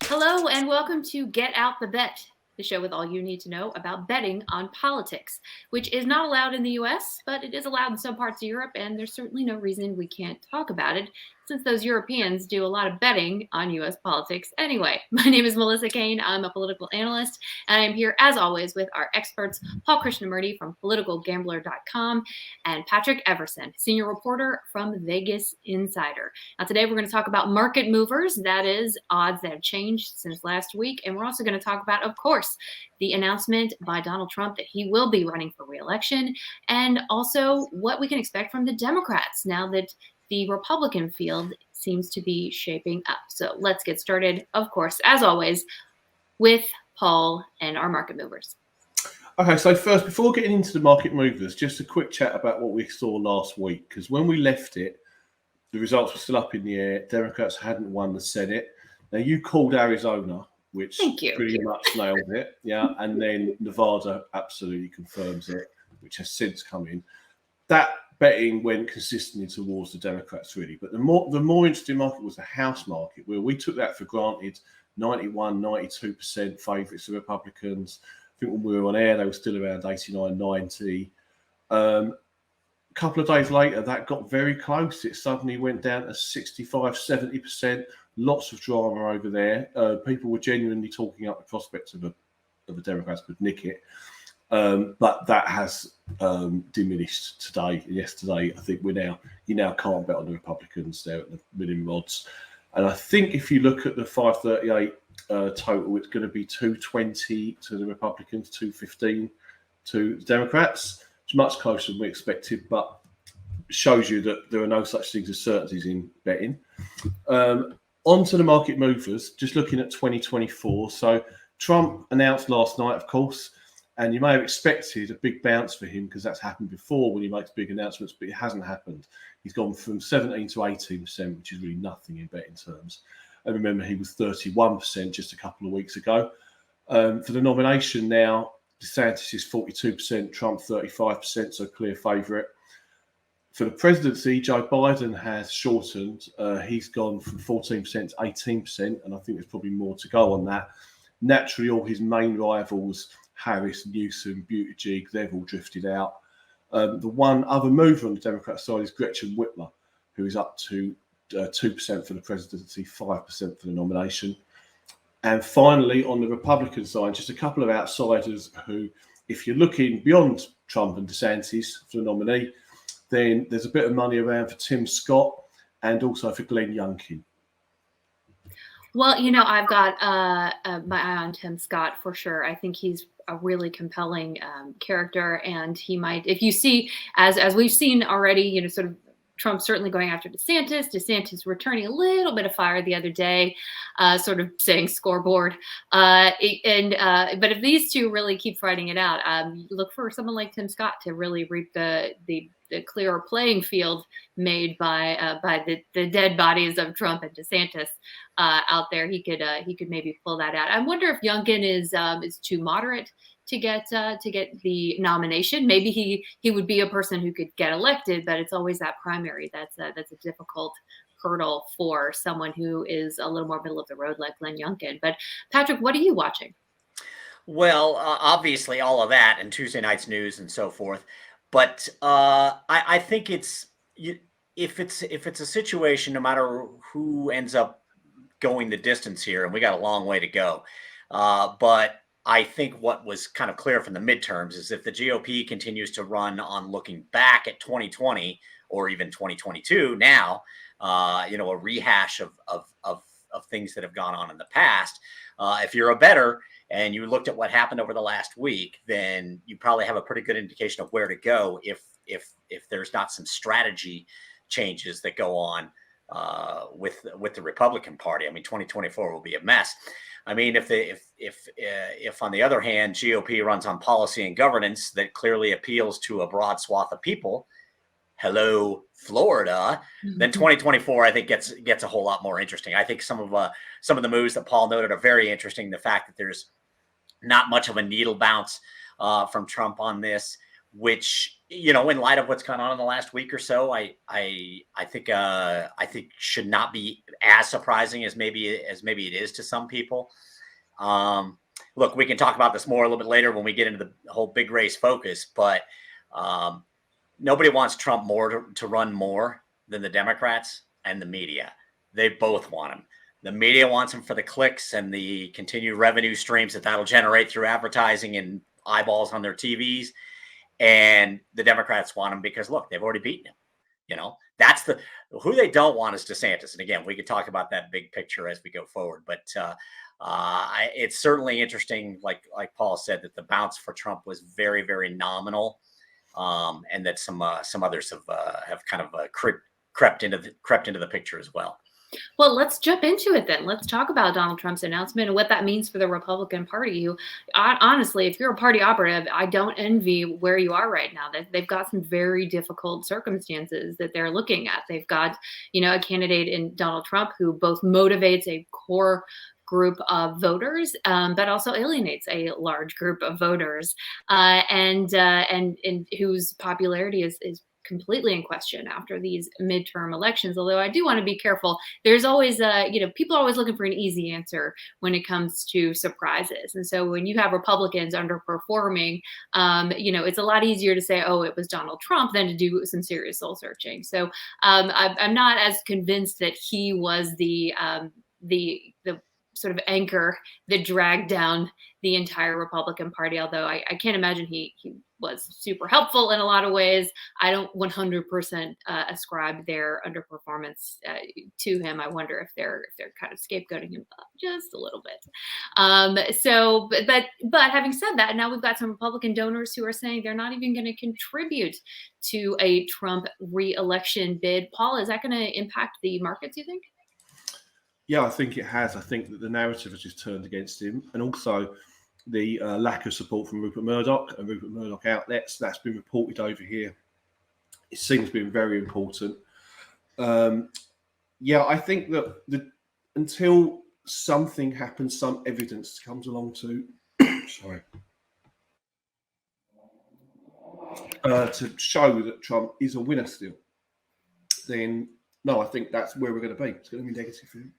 Hello and welcome to Get Out the Bet, the show with all you need to know about betting on politics, which is not allowed in the US, but it is allowed in some parts of Europe, and there's certainly no reason we can't talk about it since those Europeans do a lot of betting on US politics anyway. My name is Melissa Caen. I'm a political analyst, and I'm here as always with our experts, Paul Krishnamurty from politicalgambler.com and Patrick Everson, senior reporter from VegasInsider. Now, today we're going to talk about market movers, that is, odds that have changed since last week. And we're also going to talk about, of course, the announcement by Donald Trump that he will be running for re-election, and also what we can expect from the Democrats now that the Republican field seems to be shaping up. So let's get started, of course, as always, with Paul and our market movers. Okay, so first, before getting into the market movers, just a quick chat about what we saw last week, because when we left it, the results were still up in the air. Democrats hadn't won the Senate. Now, you called Arizona, which pretty much nailed it. Yeah, and then Nevada absolutely confirms it, which has since come in. That betting went consistently towards the Democrats, really. But the more interesting market was the House market, where we took that for granted, 91, 92% favourites of Republicans. I think when we were on air, they were still around 89, 90. A couple of days later, that got very close. It suddenly went down to 65, 70%. Lots of drama over there. People were genuinely talking up the prospects of the Democrats could nick it. But that has diminished today. Yesterday, I think you now can't bet on the Republicans. They're at the minimum odds. And I think if you look at the 538 total, it's going to be 220 to the Republicans, 215 to the Democrats. It's much closer than we expected, but shows you that there are no such things as certainties in betting. On to the market movers, just looking at 2024. So Trump announced last night, of course, and you may have expected a big bounce for him because that's happened before when he makes big announcements, but it hasn't happened. He's gone from 17 to 18%, which is really nothing in betting terms. And remember, he was 31% just a couple of weeks ago. For the nomination now, DeSantis is 42%, Trump 35%, so clear favourite. For the presidency, Joe Biden has shortened. He's gone from 14% to 18%, and I think there's probably more to go on that. Naturally, all his main rivals, Harris, Newsom, Buttigieg, they've all drifted out. The one other mover on the Democrat side is Gretchen Whitmer, who is up to 2% for the presidency, 5% for the nomination. And finally, on the Republican side, just a couple of outsiders who, if you're looking beyond Trump and DeSantis for the nominee, then there's a bit of money around for Tim Scott and also for Glenn Youngkin. Well, I've got my eye on Tim Scott for sure. I think he's a really compelling character, and he might, if you see, as we've seen already, sort of Trump certainly going after DeSantis returning a little bit of fire the other day, sort of saying scoreboard. But if these two really keep fighting it out, look for someone like Tim Scott to really reap the clearer playing field made by the dead bodies of Trump and DeSantis out there. He could maybe pull that out. I wonder if Youngkin is too moderate to get the nomination. Maybe he would be a person who could get elected, but it's always that primary that's a difficult hurdle for someone who is a little more middle of the road like Glenn Youngkin. But Patrick, what are you watching? Well, obviously all of that and Tuesday night's news and so forth. But I think if it's a situation, no matter who ends up going the distance here, and we got a long way to go. But I think what was kind of clear from the midterms is if the GOP continues to run on looking back at 2020 or even 2022 now, a rehash of things that have gone on in the past. If you're a bettor and you looked at what happened over the last week, then you probably have a pretty good indication of where to go if there's not some strategy changes that go on with the Republican Party. I mean, 2024 will be a mess. I mean, if on the other hand, GOP runs on policy and governance that clearly appeals to a broad swath of people, hello, Florida, then 2024, I think gets a whole lot more interesting. I think some of the moves that Paul noted are very interesting. The fact that there's not much of a needle bounce from Trump on this, which you know, in light of what's gone on in the last week or so, I think should not be as surprising as maybe it is to some people. Look, we can talk about this more a little bit later when we get into the whole big race focus, but nobody wants Trump more to run more than the Democrats and the media. They both want him. The media wants him for the clicks and the continued revenue streams that'll generate through advertising and eyeballs on their TVs. And the Democrats want him because, look, they've already beaten him. You know, that's who they don't want is DeSantis. And again, we could talk about that big picture as we go forward. But it's certainly interesting, like Paul said, that the bounce for Trump was very, very nominal, and that some others have kind of crept into the picture as well. Well, let's jump into it then. Let's talk about Donald Trump's announcement and what that means for the Republican Party. Who, honestly, if you're a party operative, I don't envy where you are right now. That they've got some very difficult circumstances that they're looking at. They've got, a candidate in Donald Trump who both motivates a core group of voters, but also alienates a large group of voters, and whose popularity is completely in question after these midterm elections. Although I do want to be careful. There's always, people are always looking for an easy answer when it comes to surprises. And so when you have Republicans underperforming, it's a lot easier to say, oh, it was Donald Trump than to do some serious soul searching. So I'm not as convinced that he was the sort of anchor that dragged down the entire Republican Party, although I can't imagine he was super helpful in a lot of ways. I don't 100% ascribe their underperformance to him. I wonder if they're kind of scapegoating him just a little bit. But having said that, now we've got some Republican donors who are saying they're not even going to contribute to a Trump re-election bid. Paul, is that going to impact the markets, you think? Yeah, I think it has. I think that the narrative has just turned against him, and also the lack of support from Rupert Murdoch and Rupert Murdoch outlets. That's been reported over here. It seems been very important. I think that until something happens, some evidence comes along to to show that Trump is a winner still, then no, I think that's where we're going to be. It's going to be negative for him.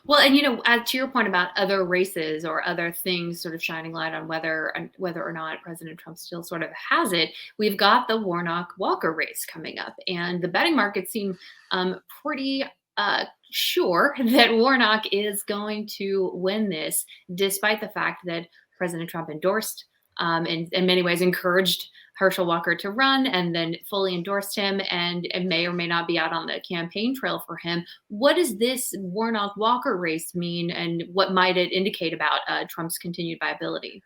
Well, and to your point about other races or other things sort of shining light on whether or not President Trump still sort of has it, we've got the Warnock-Walker race coming up, and the betting markets seem pretty sure that Warnock is going to win this, despite the fact that President Trump endorsed, in many ways encouraged Herschel Walker to run, and then fully endorsed him, and may or may not be out on the campaign trail for him. What does this Warnock-Walker race mean, and what might it indicate about Trump's continued viability?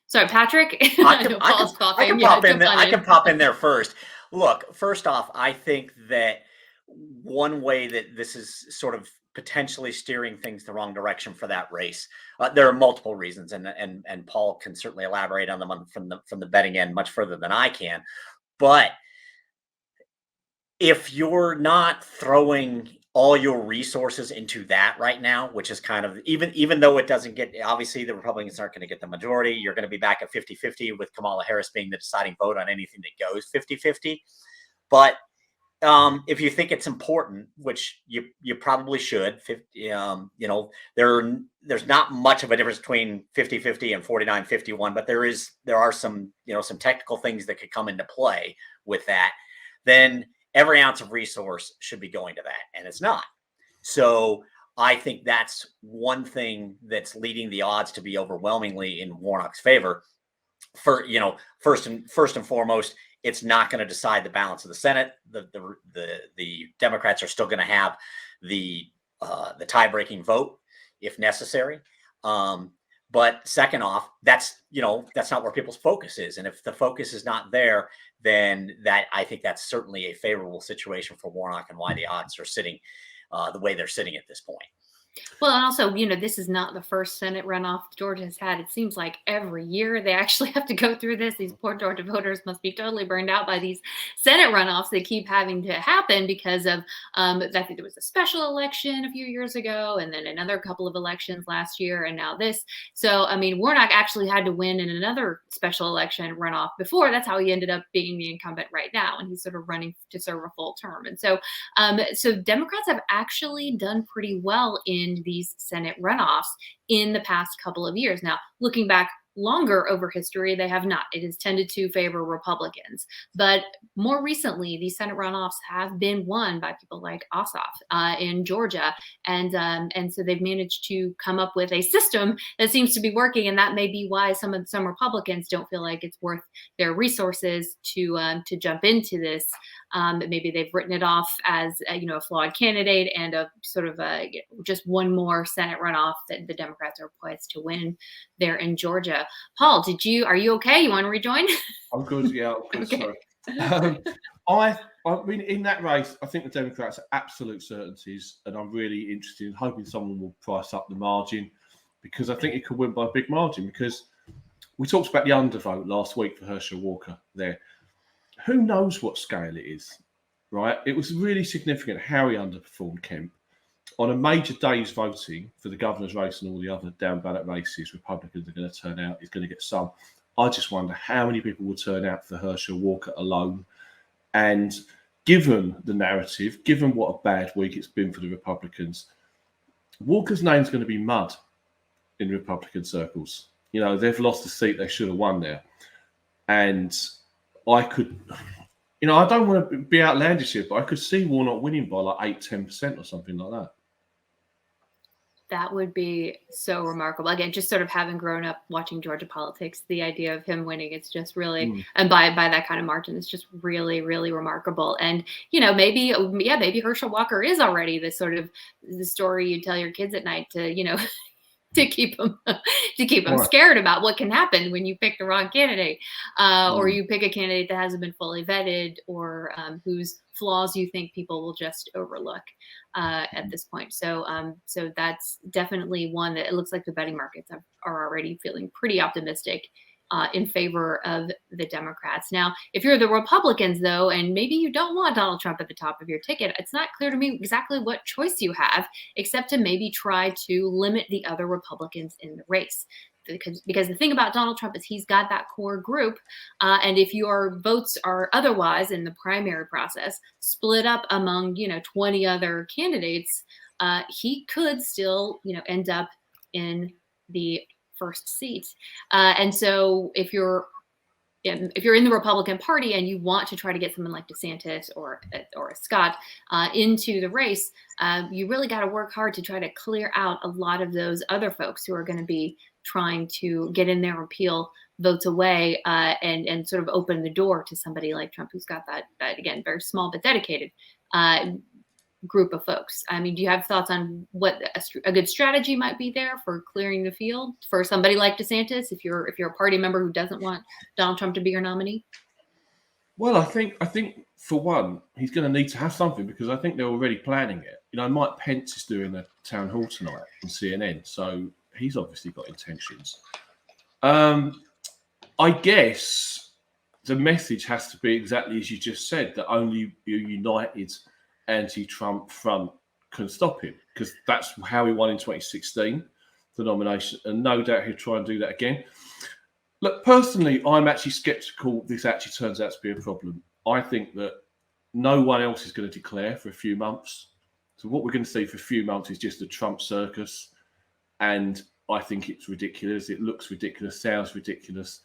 Sorry, Patrick. I can pop in there first. Look, first off, I think that one way that this is sort of potentially steering things the wrong direction for that race. There are multiple reasons, and Paul can certainly elaborate on them from the betting end much further than I can. But if you're not throwing all your resources into that right now, which is kind of, even though it doesn't get, obviously the Republicans aren't going to get the majority, you're going to be back at 50-50 with Kamala Harris being the deciding vote on anything that goes 50-50. But if you think it's important, which you probably should, there's not much of a difference between 50-50 and 49-51, but there are some technical things that could come into play with that. Then every ounce of resource should be going to that, and it's not. So I think that's one thing that's leading the odds to be overwhelmingly in Warnock's favor. First and foremost, it's not going to decide the balance of the Senate. The Democrats are still going to have the tie-breaking vote if necessary. But second off, that's not where people's focus is. And if the focus is not there, then I think that's certainly a favorable situation for Warnock and why the odds are sitting the way they're sitting at this point. Well, and also, this is not the first Senate runoff Georgia has had. It seems like every year they actually have to go through this. These poor Georgia voters must be totally burned out by these Senate runoffs that keep having to happen because of, I think there was a special election a few years ago, and then another couple of elections last year, and now this. So, I mean, Warnock actually had to win in another special election runoff before. That's how he ended up being the incumbent right now, and he's sort of running to serve a full term. And so Democrats have actually done pretty well in these Senate runoffs in the past couple of years. Now, looking back longer over history, they have not. It has tended to favor Republicans. But more recently, these Senate runoffs have been won by people like Ossoff in Georgia. And so they've managed to come up with a system that seems to be working. And that may be why some Republicans don't feel like it's worth their resources to jump into this. Maybe they've written it off as a flawed candidate and a sort of just one more Senate runoff that the Democrats are poised to win there in Georgia. Paul, are you okay? You want to rejoin? I'm good. Yeah, I'm good. Okay. Sorry. I mean, in that race, I think the Democrats are absolute certainties, and I'm really interested in hoping someone will price up the margin, because I think it could win by a big margin. Because we talked about the undervote last week for Herschel Walker there. Who knows what scale it is, right? It was really significant how he underperformed Kemp. On a major day's voting for the governor's race and all the other down ballot races, Republicans are going to turn out. He's going to get some. I just wonder how many people will turn out for Herschel Walker alone. And given the narrative, given what a bad week it's been for the Republicans, Walker's name's going to be mud in Republican circles. They've lost a seat they should have won there. And I could, I don't want to be outlandish here, but I could see Warnock winning by like 8-10% or something like that. That would be so remarkable. Again, just sort of having grown up watching Georgia politics, the idea of him winning, it's just really, and by that kind of margin, it's just really, really remarkable. And, maybe Herschel Walker is already the sort of the story you tell your kids at night to, to keep them scared about what can happen when you pick the wrong candidate, or you pick a candidate that hasn't been fully vetted, or whose flaws you think people will just overlook at this point. So that's definitely one that it looks like the betting markets are already feeling pretty optimistic in favor of the Democrats. Now, if you're the Republicans, though, and maybe you don't want Donald Trump at the top of your ticket, it's not clear to me exactly what choice you have, except to maybe try to limit the other Republicans in the race. Because the thing about Donald Trump is he's got that core group. And if your votes are otherwise in the primary process split up among, 20 other candidates, he could still, end up in the first seat. And so if you're in the Republican Party and you want to try to get someone like DeSantis or Scott into the race, you really got to work hard to try to clear out a lot of those other folks who are going to be trying to get in there and peel votes away and sort of open the door to somebody like Trump, who's got that again, very small but dedicated group of folks. I mean, do you have thoughts on what a good strategy might be there for clearing the field for somebody like DeSantis, if you're a party member who doesn't want Donald Trump to be your nominee? Well, I think for one, he's going to need to have something, because I think they're already planning it. Mike Pence is doing a town hall tonight on CNN, so he's obviously got intentions. I guess the message has to be exactly as you just said, that only a united anti-Trump front can stop him, because that's how he won in 2016, the nomination, and no doubt he'll try and do that again. Look, personally, I'm actually sceptical this actually turns out to be a problem. I think that no one else is going to declare for a few months. So what we're going to see for a few months is just a Trump circus, and I think it's ridiculous. It looks ridiculous, sounds ridiculous.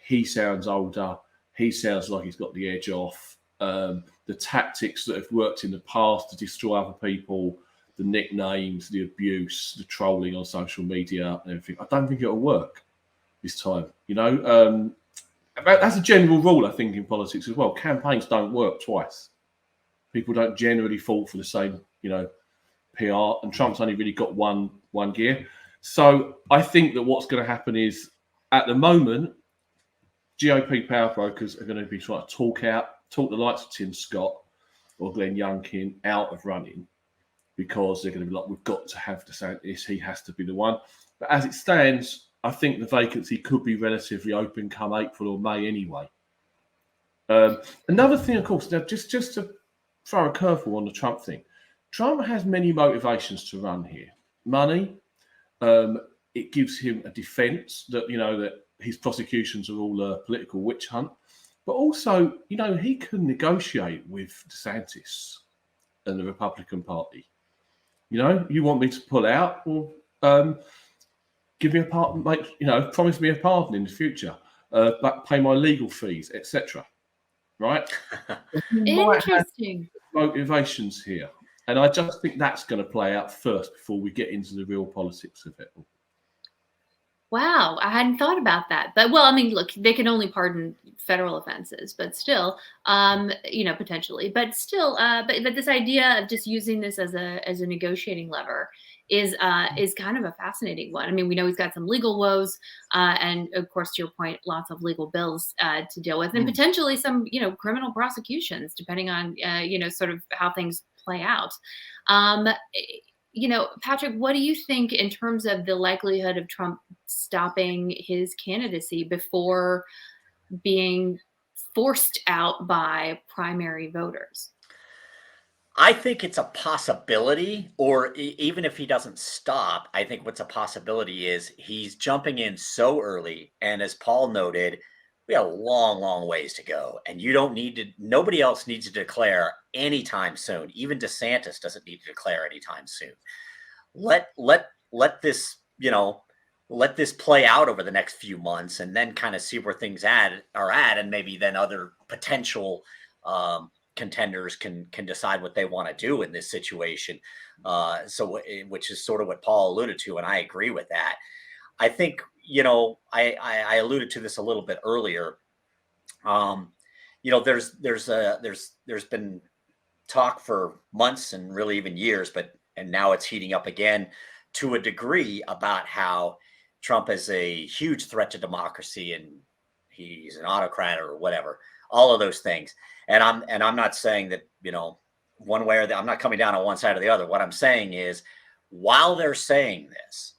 He sounds older. He sounds like he's got the edge off. The tactics that have worked in the past to destroy other people, the nicknames, the abuse, the trolling on social media and everything, I don't think it'll work this time. That's a general rule, I think, in politics as well. Campaigns don't work twice. People don't generally fall for the same, PR, and Trump's only really got one gear. So I think that what's going to happen is, at the moment, GOP power brokers are going to be trying to talk the likes of Tim Scott or Glenn Youngkin out of running, because they're going to be like, we've got to have DeSantis. He has to be the one. But as it stands, I think the vacancy could be relatively open come April or May anyway. Another thing, of course, now just to throw a curveball on the Trump thing, Trump has many motivations to run here. Money, it gives him a defense that, that his prosecutions are all a political witch hunt. But also, he can negotiate with DeSantis and the Republican Party. You want me to pull out? Well, give me a pardon, promise me a pardon in the future, but pay my legal fees, etc. Right? Interesting Motivations here. And I just think that's going to play out first before we get into the real politics of it. Wow, I hadn't thought about that. But well, I mean, look, they can only pardon federal offenses, but still, potentially. But still, but this idea of just using this as a negotiating lever is kind of a fascinating one. I mean, we know he's got some legal woes, and of course, to your point, lots of legal bills to deal with, and potentially some criminal prosecutions, depending on sort of how things play out. Patrick, what do you think in terms of the likelihood of Trump stopping his candidacy before being forced out by primary voters? I think it's a possibility, or even if he doesn't stop, I think what's a possibility is he's jumping in so early. And as Paul noted, we have a long, long ways to go. And nobody else needs to declare anytime soon. Even DeSantis doesn't need to declare anytime soon. Let this, let this play out over the next few months and then kind of see where things are at. And maybe then other potential contenders can decide what they want to do in this situation. Which is sort of what Paul alluded to. And I agree with that. I think, I alluded to this a little bit earlier. There's been talk for months and really even years, and now it's heating up again to a degree about how Trump is a huge threat to democracy and he's an autocrat or whatever, all of those things. And I'm not saying that, one way or the other, I'm not coming down on one side or the other. What I'm saying is, while they're saying this,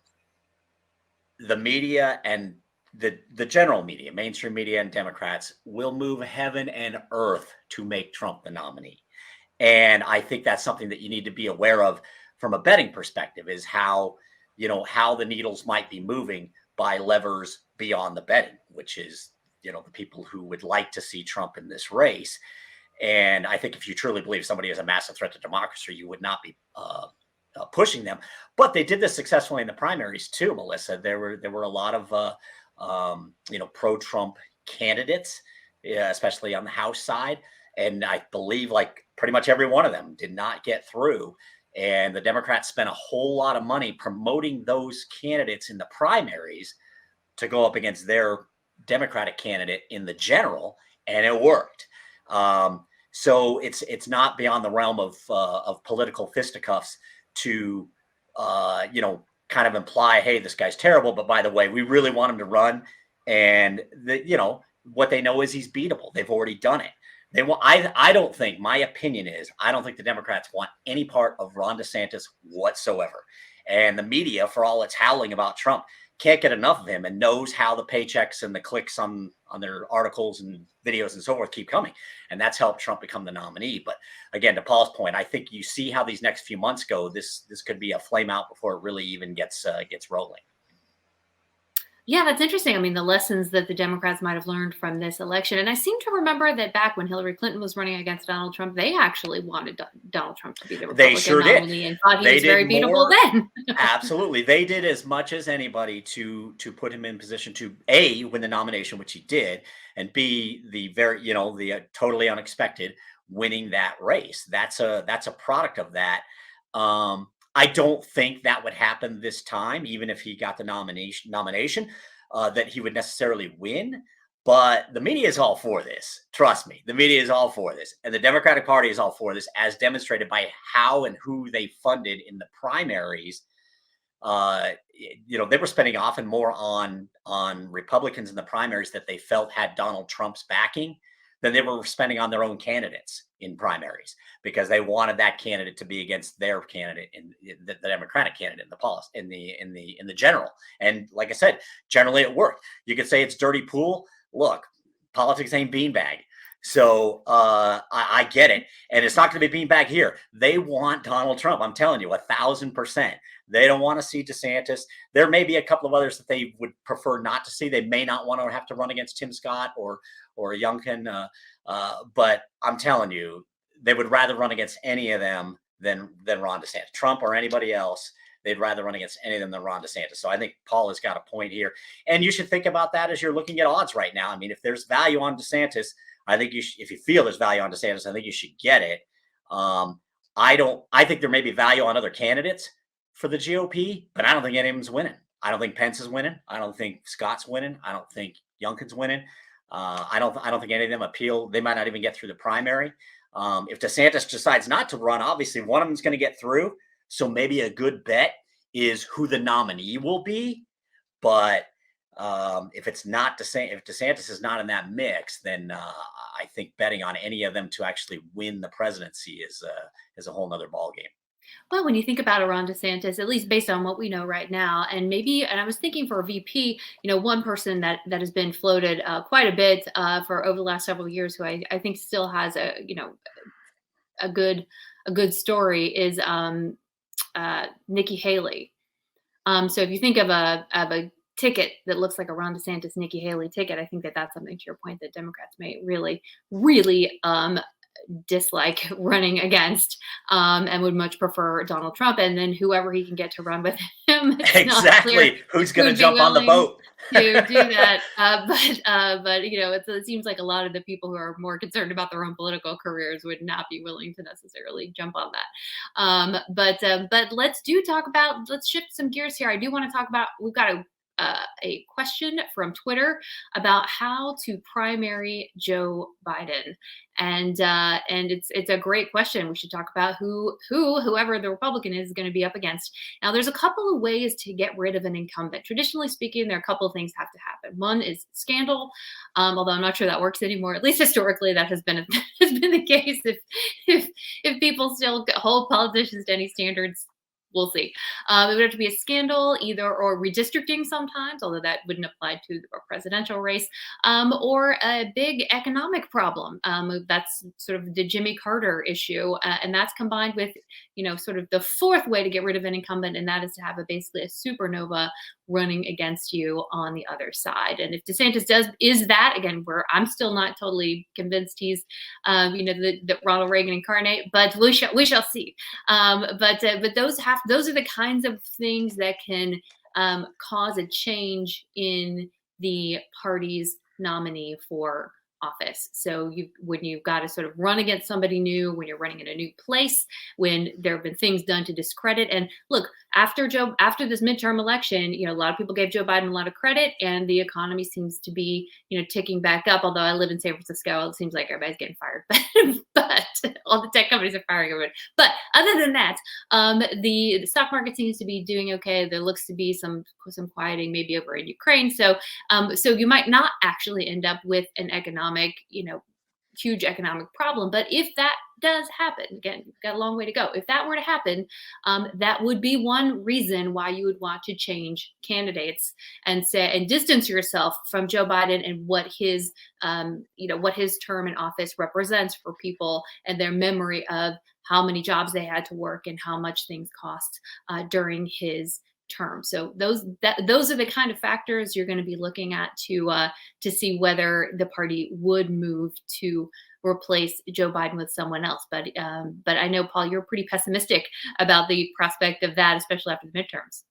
the media and the general media, mainstream media and Democrats will move heaven and earth to make Trump the nominee. And I think that's something that you need to be aware of from a betting perspective, is how the needles might be moving by levers beyond the betting, which is, the people who would like to see Trump in this race. And I think if you truly believe somebody is a massive threat to democracy, you would not be pushing them. But they did this successfully in the primaries too, Melissa. There were a lot of pro-Trump candidates, especially on the House side, and I believe like pretty much every one of them did not get through. And the Democrats spent a whole lot of money promoting those candidates in the primaries to go up against their Democratic candidate in the general, and it worked. So it's not beyond the realm of political fisticuffs to kind of imply, hey, this guy's terrible, but by the way, we really want him to run. And what they know is he's beatable. They've already done it. I don't think, my opinion is, I don't think the Democrats want any part of Ron DeSantis whatsoever. And the media, for all its howling about Trump, can't get enough of him and knows how the paychecks and the clicks on their articles and videos and so forth keep coming. And that's helped Trump become the nominee. But again, to Paul's point, I think you see how these next few months go. This could be a flame out before it really even gets rolling. Yeah, that's interesting. I mean, the lessons that the Democrats might have learned from this election. And I seem to remember that back when Hillary Clinton was running against Donald Trump, they actually wanted Donald Trump to be the Republican nominee and thought he was very beatable then. Absolutely. They did as much as anybody to put him in position to A, win the nomination, which he did, and B, the totally unexpected winning that race. That's a product of that. I don't think that would happen this time, even if he got the nomination, that he would necessarily win. But the media is all for this. Trust me, the media is all for this. And the Democratic Party is all for this, as demonstrated by how and who they funded in the primaries. They were spending often more on Republicans in the primaries that they felt had Donald Trump's backing. than they were spending on their own candidates in primaries, because they wanted that candidate to be against their candidate in the Democratic candidate in the policy in the general. And like I said, generally it worked. You could say it's dirty pool. Look, politics ain't beanbag. So I get it. And it's not going to be beanbag here. They want Donald Trump. I'm telling you, 1,000%. They don't want to see DeSantis. There may be a couple of others that they would prefer not to see. They may not want to have to run against Tim Scott or Youngkin. But I'm telling you, they would rather run against any of them than Ron DeSantis. Trump or anybody else, they'd rather run against any of them than Ron DeSantis. So I think Paul has got a point here. And you should think about that as you're looking at odds right now. I mean, if there's value on DeSantis, I think if you feel there's value on DeSantis, I think you should get it. I think there may be value on other candidates for the GOP, but I don't think any of them's winning. I don't think Pence is winning. I don't think Scott's winning. I don't think Youngkin's winning. I don't think any of them appeal. They might not even get through the primary. If DeSantis decides not to run, obviously one of them's going to get through. So maybe a good bet is who the nominee will be. But if it's not if DeSantis is not in that mix, then I think betting on any of them to actually win the presidency is a whole nother ballgame. Well, when you think about Ron DeSantis, at least based on what we know right now, and I was thinking for a VP, one person that has been floated quite a bit for over the last several years, who I think still has a good story, is Nikki Haley. So if you think of a ticket that looks like a Ron DeSantis, Nikki Haley ticket, I think that's something, to your point, that Democrats may really, really dislike running against, and would much prefer Donald Trump, and then whoever he can get to run with him. Exactly. Who's going to jump on the boat to do that? But it seems like a lot of the people who are more concerned about their own political careers would not be willing to necessarily jump on that. But let's shift some gears here. I do want to talk about, we've got a question from Twitter about how to primary Joe Biden, and it's a great question. We should talk about whoever the Republican is going to be up against. Now, there's a couple of ways to get rid of an incumbent. Traditionally speaking, there are a couple of things have to happen. One is scandal, although I'm not sure that works anymore. At least historically, that has been the case. If people still hold politicians to any standards, we'll see. It would have to be a scandal, or redistricting sometimes, although that wouldn't apply to the presidential race, or a big economic problem. That's sort of the Jimmy Carter issue, and that's combined with, sort of the fourth way to get rid of an incumbent, and that is to have basically a supernova running against you on the other side. And if DeSantis is that, again, where I'm still not totally convinced he's, the Ronald Reagan incarnate, but we shall see. But those are the kinds of things that can cause a change in the party's nominee for office. So when you've got to sort of run against somebody new, when you're running in a new place, when there have been things done to discredit. And look, after this midterm election, a lot of people gave Joe Biden a lot of credit, and the economy seems to be, ticking back up. Although I live in San Francisco, it seems like everybody's getting fired, but all the tech companies are firing everyone. But other than that, the stock market seems to be doing okay. There looks to be some quieting maybe over in Ukraine. So you might not actually end up with an huge economic problem. But if that does happen, again, we've got a long way to go. If that were to happen, that would be one reason why you would want to change candidates and distance yourself from Joe Biden and what his term in office represents for people and their memory of how many jobs they had to work and how much things cost during his term. So those are the kind of factors you're going to be looking at to see whether the party would move to replace Joe Biden with someone else. But I know, Paul, you're pretty pessimistic about the prospect of that, especially after the midterms.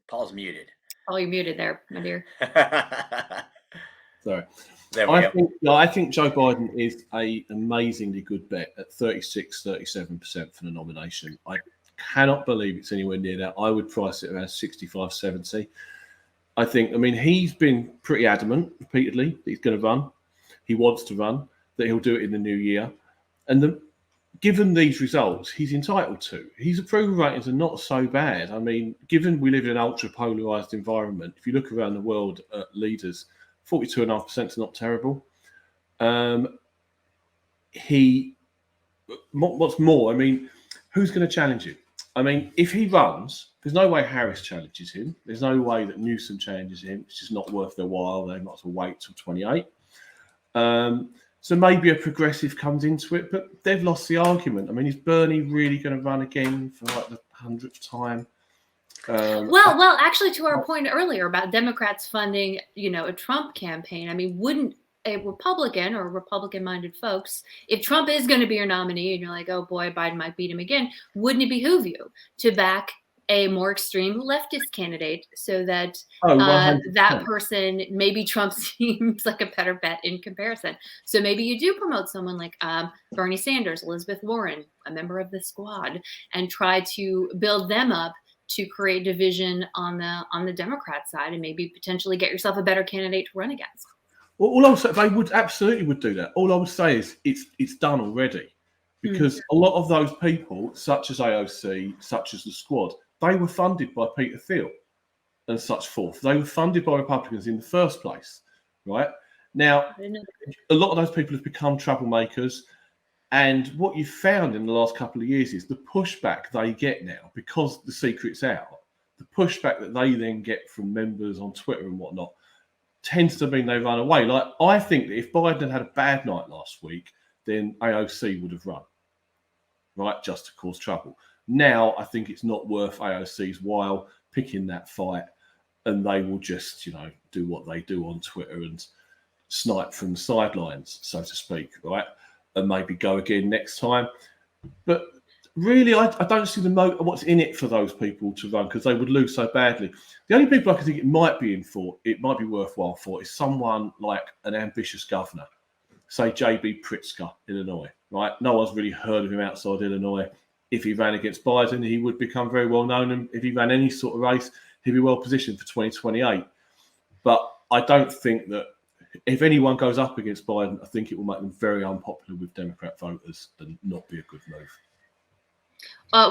Paul's muted. Paul, you're muted there, my dear. Sorry. I think Joe Biden is an amazingly good bet at 36-37% for the nomination. I cannot believe it's anywhere near that. I would price it around 65-70. He's been pretty adamant repeatedly that he's going to run. He wants to run, that he'll do it in the new year. And given these results, he's entitled to. His approval ratings are not so bad. Given we live in an ultra polarized environment, if you look around the world at leaders, 42.5% is not terrible. What's more, I mean, who's going to challenge him? I mean, if he runs, there's no way Harris challenges him. There's no way that Newsom challenges him. It's just not worth their while. They might as well wait till 28. So maybe a progressive comes into it, but they've lost the argument. I mean, is Bernie really going to run again for like the 100th time? Well, actually, to our point earlier about Democrats funding, a Trump campaign, I mean, wouldn't a Republican or Republican-minded folks, if Trump is going to be your nominee and you're like, oh boy, Biden might beat him again, wouldn't it behoove you to back a more extreme leftist candidate so that that person, maybe Trump seems like a better bet in comparison. So maybe you do promote someone like Bernie Sanders, Elizabeth Warren, a member of the squad, and try to build them up to create division on the Democrat side and maybe potentially get yourself a better candidate to run against. Well, all I would say, they would absolutely do that. All I would say is it's done already, because a lot of those people, such as AOC, such as the squad, they were funded by Peter Thiel and such forth. They were funded by Republicans in the first place, right? Now, a lot of those people have become troublemakers. And what you've found in the last couple of years is the pushback they get now, because the secret's out, the pushback that they then get from members on Twitter and whatnot tends to mean they run away. Like, I think that if Biden had a bad night last week, then AOC would have run, right, just to cause trouble. Now, I think it's not worth AOC's while picking that fight, and they will just, do what they do on Twitter and snipe from the sidelines, so to speak, right, and maybe go again next time. But really, I don't see what's in it for those people to run, because they would lose so badly. The only people I can think it might be worthwhile for, is someone like an ambitious governor, say J.B. Pritzker, Illinois, right? No one's really heard of him outside Illinois. If he ran against Biden, he would become very well known. And if he ran any sort of race, he'd be well positioned for 2028. But I don't think that if anyone goes up against Biden, I think it will make them very unpopular with Democrat voters and not be a good move.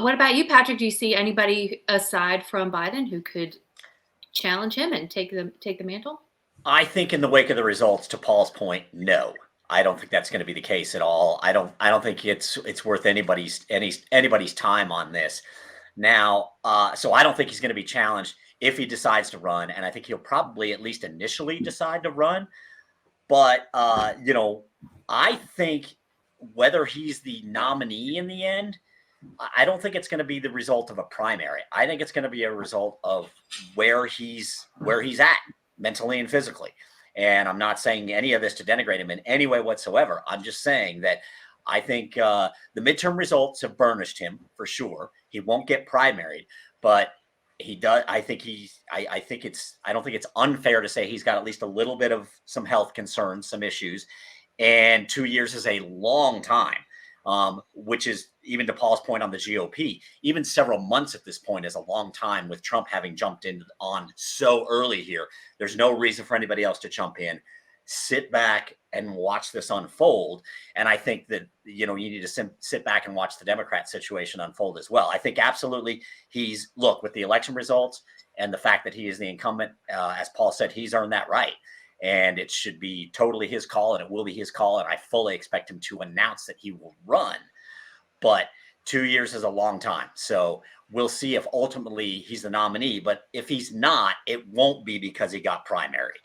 What about you, Patrick? Do you see anybody aside from Biden who could challenge him and take the mantle? I think in the wake of the results, to Paul's point, no. I don't think that's going to be the case at all. I don't think it's worth anybody's time on this. Now, so I don't think he's going to be challenged if he decides to run, and I think he'll probably at least initially decide to run. But I think whether he's the nominee in the end, I don't think it's going to be the result of a primary. I think it's going to be a result of where he's at mentally and physically. And I'm not saying any of this to denigrate him in any way whatsoever. I'm just saying that I think the midterm results have burnished him for sure. He won't get primaried, but he does. I don't think it's unfair to say he's got at least a little bit of some health concerns, some issues, and 2 years is a long time. Which is, even to Paul's point on the GOP, even several months at this point is a long time, with Trump having jumped in on so early here. There's no reason for anybody else to jump in. Sit back and watch this unfold. And I think that, you need to sit back and watch the Democrat situation unfold as well. I think absolutely with the election results and the fact that he is the incumbent, as Paul said, he's earned that right. And it should be totally his call, and it will be his call. And I fully expect him to announce that he will run. But 2 years is a long time. So we'll see if ultimately he's the nominee. But if he's not, it won't be because he got primaried.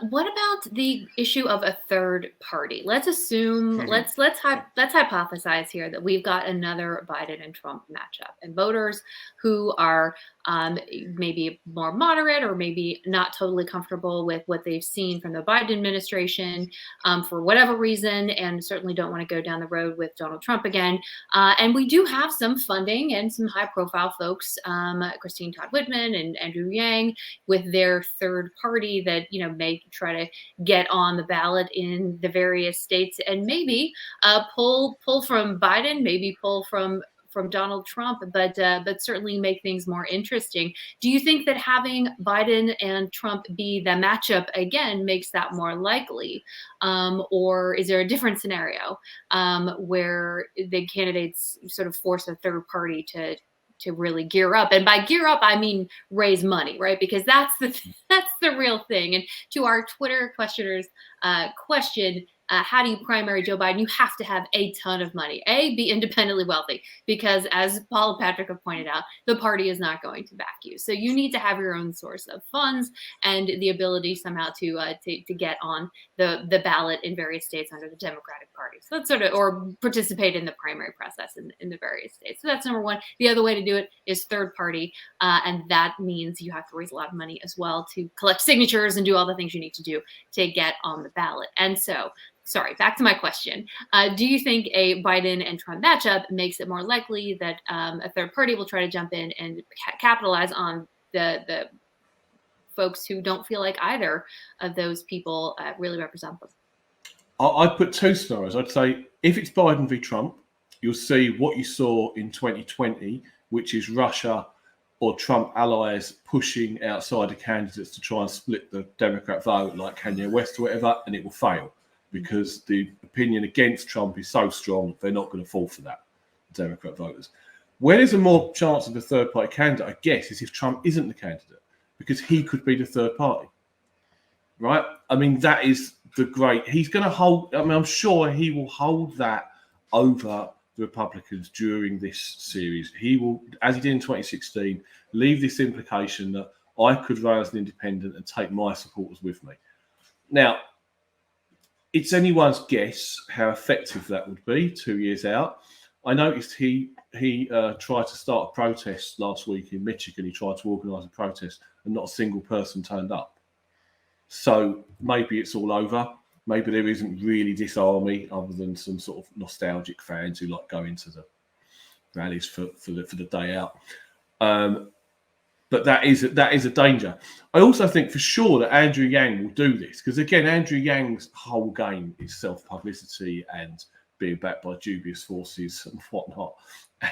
What about the issue of a third party? Let's assume, let's hypothesize here that we've got another Biden and Trump matchup, and voters who are maybe more moderate or maybe not totally comfortable with what they've seen from the Biden administration for whatever reason, and certainly don't want to go down the road with Donald Trump again. And we do have some funding and some high-profile folks, Christine Todd Whitman and Andrew Yang, with their third party that may try to get on the ballot in the various states and maybe pull from Biden, maybe pull from Donald Trump, but certainly make things more interesting. Do you think that having Biden and Trump be the matchup again makes that more likely? Or is there a different scenario where the candidates sort of force a third party really gear up. And by gear up, I mean raise money, right? Because that's the real thing. And to our Twitter questioners question, how do you primary Joe Biden? You have to have a ton of money. Be independently wealthy, because as Paul and Patrick have pointed out, the party is not going to back you. So you need to have your own source of funds and the ability somehow to get on the ballot in various states under the Democratic Party. So that's sort of, or participate in the primary process in the various states. So that's number one. The other way to do it is third party. And that means you have to raise a lot of money as well to collect signatures and do all the things you need to do to get on the ballot. And so, sorry, back to my question. Do you think a Biden and Trump matchup makes it more likely that a third party will try to jump in and capitalize on the folks who don't feel like either of those people really represent them? I'd put two scenarios. I'd say if it's Biden v. Trump, you'll see what you saw in 2020, which is Russia or Trump allies pushing outsider candidates to try and split the Democrat vote, like Kanye West or whatever, and it will fail because the opinion against Trump is so strong, they're not going to fall for that, Democrat voters. Where there's a more chance of a third party candidate, I guess, is if Trump isn't the candidate, because he could be the third party, right? I mean, that is the great, he's going to hold, I mean, I'm sure he will hold that over the Republicans during this series. He will, as he did in 2016, leave this implication that I could run as an independent and take my supporters with me. Now, it's anyone's guess how effective that would be 2 years out. I noticed he tried to start a protest last week in Michigan. He tried to organise a protest and not a single person turned up. So maybe it's all over. Maybe there isn't really this army other than some sort of nostalgic fans who like going to the rallies for the day out. But that is a danger. I also think for sure that Andrew Yang will do this because, again, Andrew Yang's whole game is self-publicity and being backed by dubious forces and whatnot.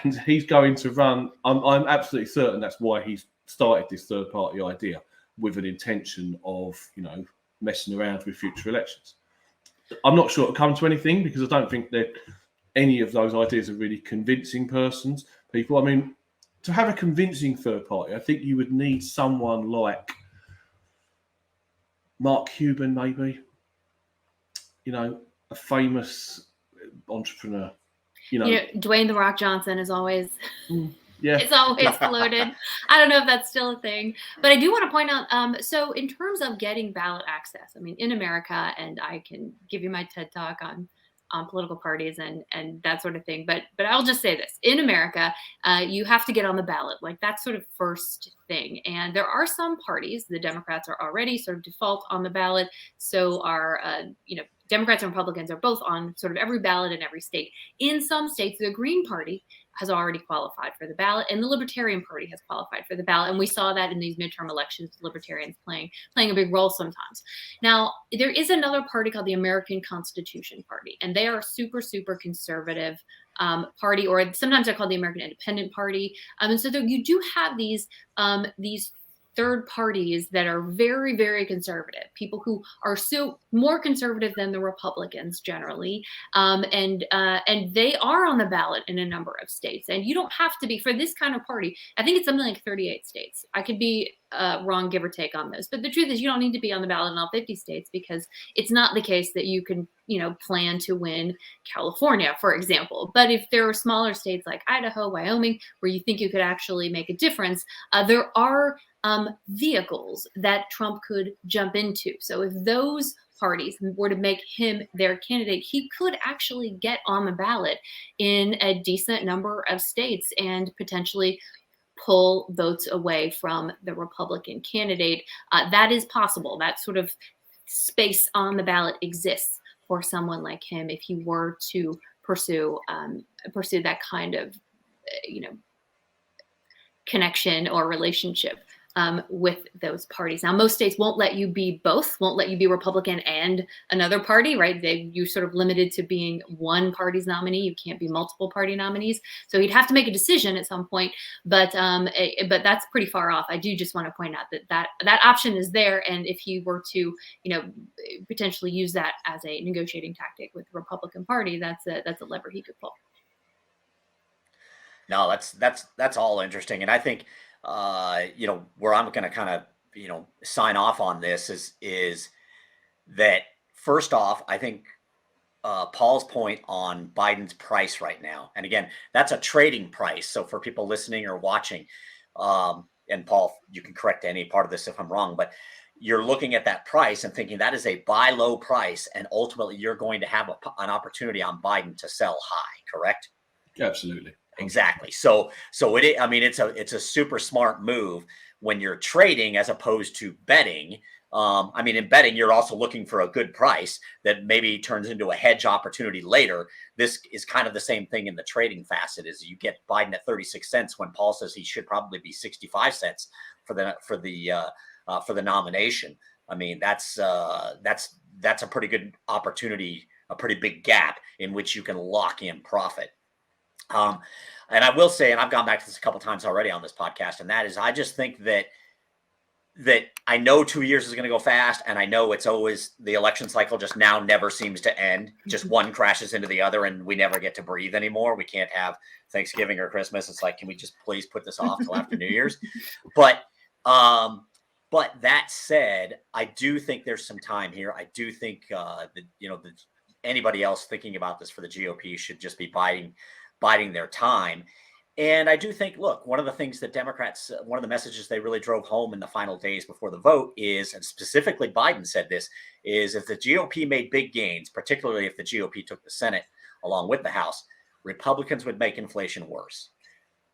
And he's going to run. I'm absolutely certain that's why he's started this third-party idea with an intention of, messing around with future elections. I'm not sure it'll come to anything because I don't think that any of those ideas are really convincing people. I mean, to have a convincing third party, I think you would need someone like Mark Cuban, maybe, a famous entrepreneur. Dwayne "The Rock" Johnson is always, it's always floated. I don't know if that's still a thing, but I do want to point out, so in terms of getting ballot access, I mean, in America, and I can give you my TED Talk on political parties and that sort of thing. But I'll just say this. In America, you have to get on the ballot. Like that's sort of first thing. And there are some parties, the Democrats are already sort of default on the ballot. So are, Democrats and Republicans are both on sort of every ballot in every state. In some states, the Green Party has already qualified for the ballot, and the Libertarian Party has qualified for the ballot. And we saw that in these midterm elections, Libertarians playing a big role sometimes. Now, there is another party called the American Constitution Party, and they are a super, super conservative party, or sometimes they're called the American Independent Party. And so you do have these third parties that are very, very conservative, people who are so more conservative than the Republicans generally. And they are on the ballot in a number of states. And you don't have to be for this kind of party. I think it's something like 38 states. I could be wrong, give or take on this. But the truth is you don't need to be on the ballot in all 50 states because it's not the case that you can, plan to win California, for example. But if there are smaller states like Idaho, Wyoming, where you think you could actually make a difference, there are vehicles that Trump could jump into. So if those parties were to make him their candidate, he could actually get on the ballot in a decent number of states and potentially pull votes away from the Republican candidate. That is possible. That sort of space on the ballot exists for someone like him if he were to pursue that kind of connection or relationship with those parties. Now, most states won't let you be Republican and another party, right? You're sort of limited to being one party's nominee. You can't be multiple party nominees. So he'd have to make a decision at some point, but that's pretty far off. I do just want to point out that option is there. And if he were to, potentially use that as a negotiating tactic with the Republican Party, that's a lever he could pull. No, that's all interesting, and I think where I'm going to kind of sign off on this is that first off, I think Paul's point on Biden's price right now, and again, that's a trading price. So for people listening or watching, and Paul, you can correct any part of this if I'm wrong, but you're looking at that price and thinking that is a buy low price, and ultimately you're going to have an opportunity on Biden to sell high. Correct? Absolutely. Exactly. So I mean, it's a super smart move when you're trading as opposed to betting. I mean, in betting, you're also looking for a good price that maybe turns into a hedge opportunity later. This is kind of the same thing in the trading facet. Is you get Biden at 36 cents when Paul says he should probably be 65 cents for the nomination. I mean, that's a pretty good opportunity, a pretty big gap in which you can lock in profit. And I will say, and I've gone back to this a couple of times already on this podcast, and that is, I just think that I know 2 years is going to go fast, and I know it's always the election cycle just now never seems to end. Just one crashes into the other, and we never get to breathe anymore. We can't have Thanksgiving or Christmas. It's like, can we just please put this off till after New Year's? But that said, I do think there's some time here. I do think that anybody else thinking about this for the GOP should just be biding their time. And I do think, look, one of the things that Democrats, one of the messages they really drove home in the final days before the vote is, and specifically Biden said this, is if the GOP made big gains, particularly if the GOP took the Senate along with the House, Republicans would make inflation worse.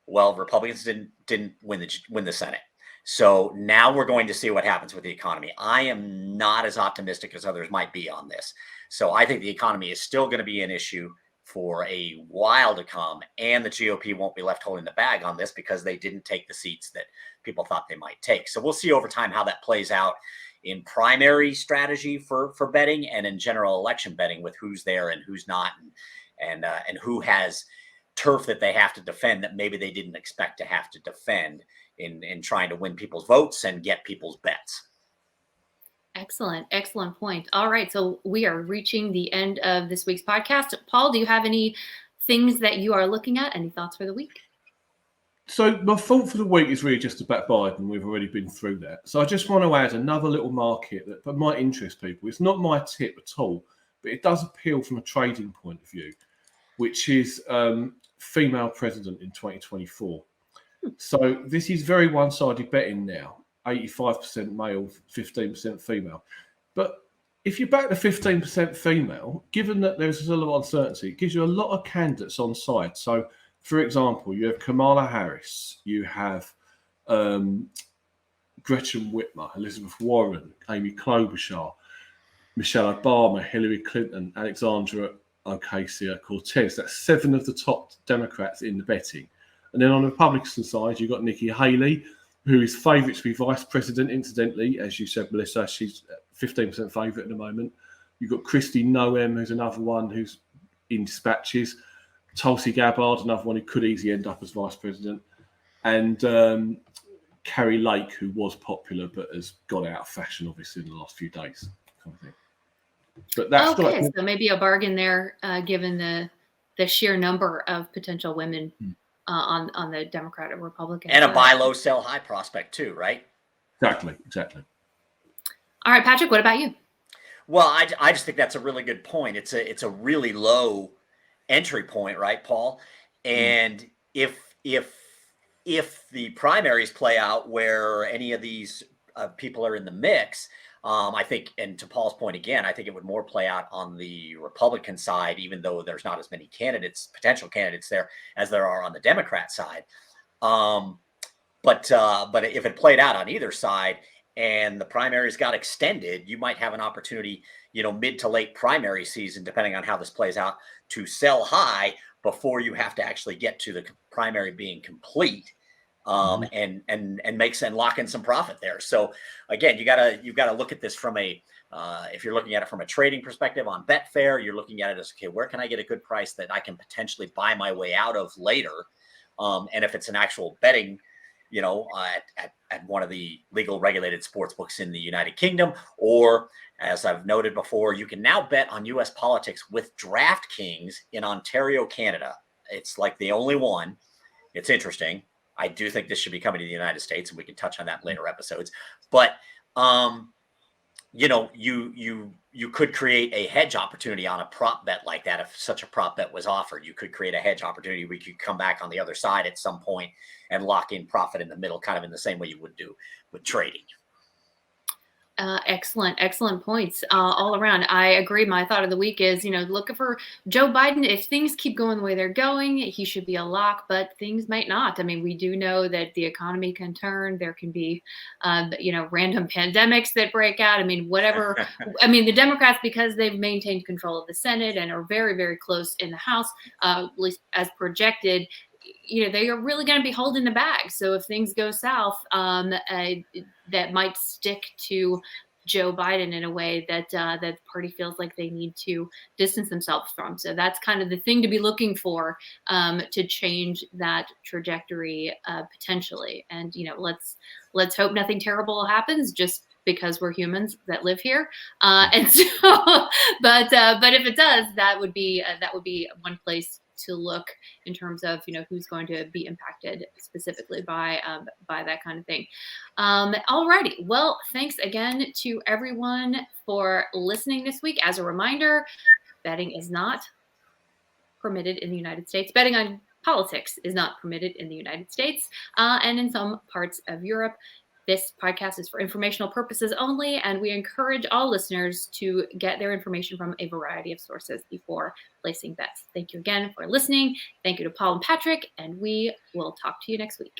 Well, Republicans didn't win the Senate. So now we're going to see what happens with the economy. I am not as optimistic as others might be on this. So I think the economy is still going to be an issue for a while to come, and the GOP won't be left holding the bag on this because they didn't take the seats that people thought they might take. So we'll see over time how that plays out in primary strategy for betting and in general election betting with who's there and who's not, and who has turf that they have to defend that maybe they didn't expect to have to defend in trying to win people's votes and get people's bets. Excellent point. All right, so we are reaching the end of this week's podcast. Paul, do you have any things that you are looking at? Any thoughts for the week? So my thought for the week is really just about Biden. We've already been through that. So I just want to add another little market that might interest people. It's not my tip at all, but it does appeal from a trading point of view, which is female president in 2024. So this is very one-sided betting now. 85% male, 15% female. But if you back the 15% female, given that there's a lot of uncertainty, it gives you a lot of candidates on side. So, for example, you have Kamala Harris, you have Gretchen Whitmer, Elizabeth Warren, Amy Klobuchar, Michelle Obama, Hillary Clinton, Alexandra Ocasio-Cortez. That's 7 of the top Democrats in the betting. And then on the Republican side, you've got Nikki Haley, who is favourite to be vice president, incidentally. As you said, Melissa, she's 15% favourite at the moment. You've got Kristi Noem, who's another one who's in dispatches. Tulsi Gabbard, another one who could easily end up as vice president. And Carrie Lake, who was popular but has got out of fashion, obviously, in the last few days. Kind of thing. But that's okay, so maybe a bargain there, given the sheer number of potential women on the Democrat or Republican. And a buy low, sell high prospect too, right? Exactly. All right, Patrick, what about you? Well, I just think that's a really good point. It's a really low entry point, right, Paul? And if the primaries play out where any of these people are in the mix, I think, and to Paul's point again, I think it would more play out on the Republican side, even though there's not as many potential candidates there as there are on the Democrat side. But if it played out on either side and the primaries got extended, you might have an opportunity, mid to late primary season, depending on how this plays out, to sell high before you have to actually get to the primary being complete. And lock in some profit there. So again, you've got to look at this from if you're looking at it from a trading perspective on Betfair, you're looking at it as, okay, where can I get a good price that I can potentially buy my way out of later? And if it's an actual betting, at one of the legal regulated sports books in the United Kingdom, or as I've noted before, you can now bet on US politics with DraftKings in Ontario, Canada. It's like the only one It's interesting. I do think this should be coming to the United States, and we can touch on that in later episodes. But you could create a hedge opportunity on a prop bet like that. If such a prop bet was offered, you could create a hedge opportunity. We could come back on the other side at some point and lock in profit in the middle, kind of in the same way you would do with trading. Excellent points all around. I agree. My thought of the week is, looking for Joe Biden. If things keep going the way they're going, he should be a lock, but things might not. I mean, we do know that the economy can turn. There can be, random pandemics that break out. I mean, whatever. I mean, the Democrats, because they've maintained control of the Senate and are very, very close in the House, at least as projected, they are really going to be holding the bag. So if things go south, that might stick to Joe Biden in a way that the party feels like they need to distance themselves from. So that's kind of the thing to be looking for to change that trajectory potentially. And let's hope nothing terrible happens, just because we're humans that live here. And so, but if it does, that would be one place to look in terms of who's going to be impacted specifically by that kind of thing. Alrighty, well, thanks again to everyone for listening this week. As a reminder, betting is not permitted in the United States. Betting on politics is not permitted in the United States and in some parts of Europe. This podcast is for informational purposes only, and we encourage all listeners to get their information from a variety of sources before placing bets. Thank you again for listening. Thank you to Paul and Patrick, and we will talk to you next week.